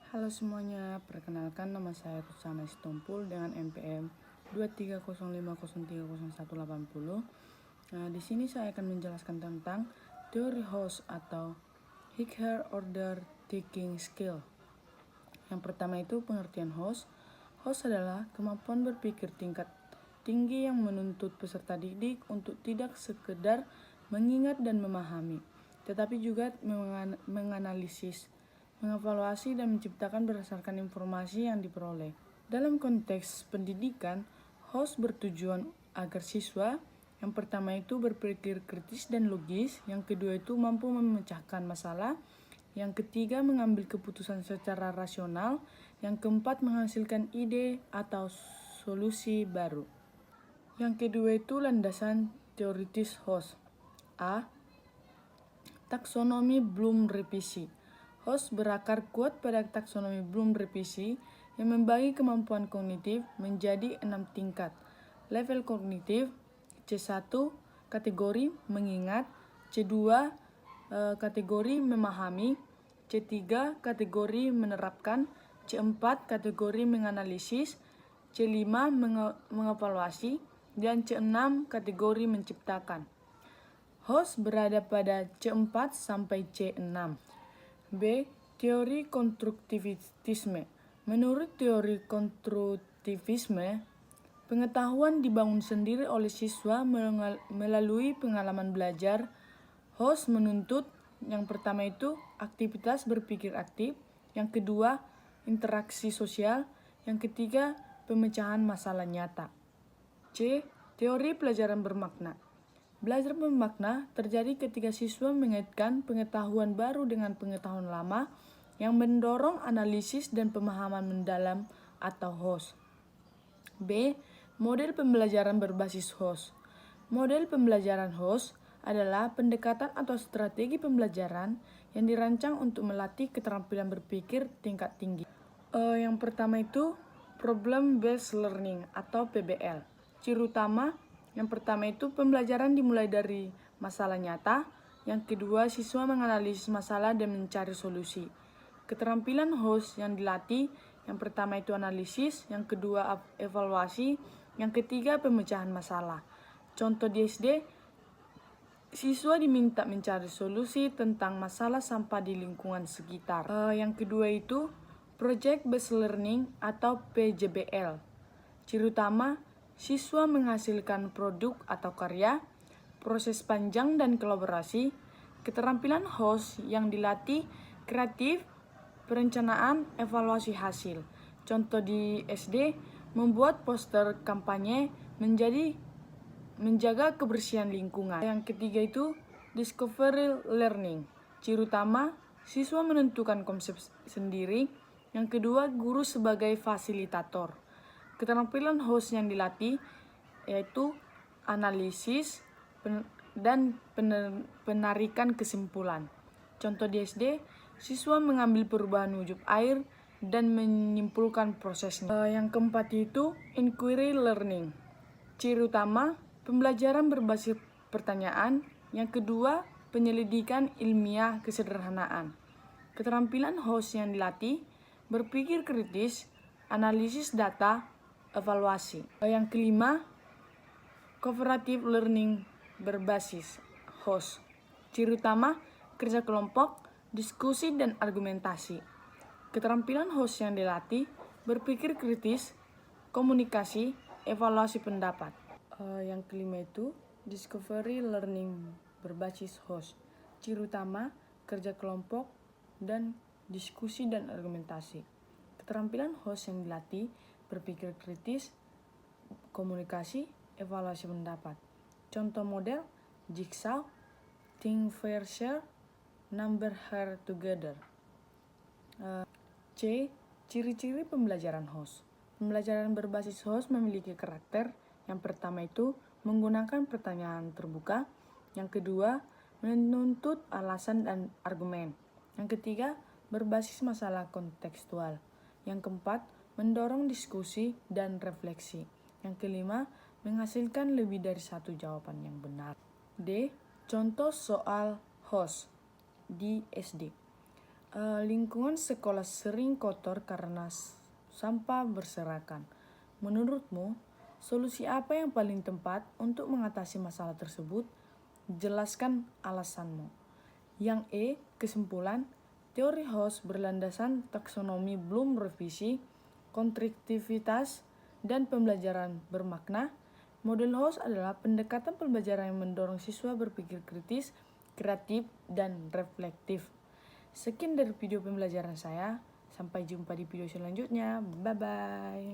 Halo semuanya, perkenalkan nama saya Rusana Sitompul dengan NPM 23050300180. Di sini saya akan menjelaskan tentang teori host atau Higher Order Thinking Skill. Yang pertama itu pengertian host. Host adalah kemampuan berpikir tingkat tinggi yang menuntut peserta didik untuk tidak sekedar mengingat dan memahami, tetapi juga menganalisis, mengevaluasi dan menciptakan berdasarkan informasi yang diperoleh. Dalam konteks pendidikan, host bertujuan agar siswa yang pertama itu berpikir kritis dan logis, yang kedua itu mampu memecahkan masalah, yang ketiga mengambil keputusan secara rasional, yang keempat menghasilkan ide atau solusi baru. Yang kedua itu landasan teoritis host. A. Taksonomi Bloom revisi. Host berakar kuat pada taksonomi Bloom revisi yang membagi kemampuan kognitif menjadi 6 tingkat. Level kognitif C1 kategori mengingat, C2 kategori memahami, C3 kategori menerapkan, C4 kategori menganalisis, C5 mengevaluasi, dan C6 kategori menciptakan. Host berada pada C4 sampai C6. B. Teori konstruktivisme. Menurut teori konstruktivisme, pengetahuan dibangun sendiri oleh siswa melalui pengalaman belajar. Host menuntut yang pertama itu aktivitas berpikir aktif, yang kedua interaksi sosial, yang ketiga pemecahan masalah nyata. C. Teori pelajaran bermakna. Belajar bermakna terjadi ketika siswa mengaitkan pengetahuan baru dengan pengetahuan lama yang mendorong analisis dan pemahaman mendalam atau host. B. Model pembelajaran berbasis host. Model pembelajaran host adalah pendekatan atau strategi pembelajaran yang dirancang untuk melatih keterampilan berpikir tingkat tinggi. Yang pertama itu Problem Based Learning atau PBL. Ciri utama yang pertama itu pembelajaran dimulai dari masalah nyata. Yang kedua, siswa menganalisis masalah dan mencari solusi. Keterampilan host yang dilatih, yang pertama itu analisis, yang kedua evaluasi, yang ketiga pemecahan masalah. Contoh di SD, siswa diminta mencari solusi tentang masalah sampah di lingkungan sekitar. Yang kedua itu Project Based Learning atau PJBL. Ciri utama, siswa menghasilkan produk atau karya, proses panjang dan kolaborasi, keterampilan host yang dilatih, kreatif, perencanaan, evaluasi hasil. Contoh di SD, membuat poster kampanye menjaga kebersihan lingkungan. Yang ketiga itu Discovery Learning. Ciri utama, siswa menentukan konsep sendiri. Yang kedua, guru sebagai fasilitator. Keterampilan host yang dilatih yaitu analisis dan penarikan kesimpulan. Contoh di SD, siswa mengambil perubahan wujud air dan menyimpulkan prosesnya. Yang keempat itu Inquiry Learning. Ciri utama, pembelajaran berbasis pertanyaan. Yang kedua, penyelidikan ilmiah kesederhanaan. Keterampilan host yang dilatih, berpikir kritis, analisis data, evaluasi. Yang kelima, Cooperative Learning berbasis host. Ciri utama, kerja kelompok, diskusi, dan argumentasi. Keterampilan host yang dilatih, berpikir kritis, komunikasi, evaluasi pendapat. Yang kelima itu Discovery Learning berbasis host. Ciri utama, kerja kelompok, dan diskusi dan argumentasi. Keterampilan host yang dilatih, berpikir kritis, komunikasi, evaluasi pendapat. Contoh model, Jigsaw, Think Fair Share, Number Her Together. C. Ciri-ciri pembelajaran host. Pembelajaran berbasis host memiliki karakter. Yang pertama itu menggunakan pertanyaan terbuka. Yang kedua, menuntut alasan dan argumen. Yang ketiga, berbasis masalah kontekstual. Yang keempat, mendorong diskusi dan refleksi. Yang kelima, menghasilkan lebih dari satu jawaban yang benar. D. Contoh soal host di SD. Lingkungan sekolah sering kotor karena sampah berserakan. Menurutmu, solusi apa yang paling tepat untuk mengatasi masalah tersebut? Jelaskan alasanmu. Yang E. Kesimpulan, teori House berlandasan taksonomi Bloom revisi, konstruktivitas, dan pembelajaran bermakna. Model House adalah pendekatan pembelajaran yang mendorong siswa berpikir kritis, kreatif, dan reflektif. Sekian dari video pembelajaran saya. Sampai jumpa di video selanjutnya. Bye-bye.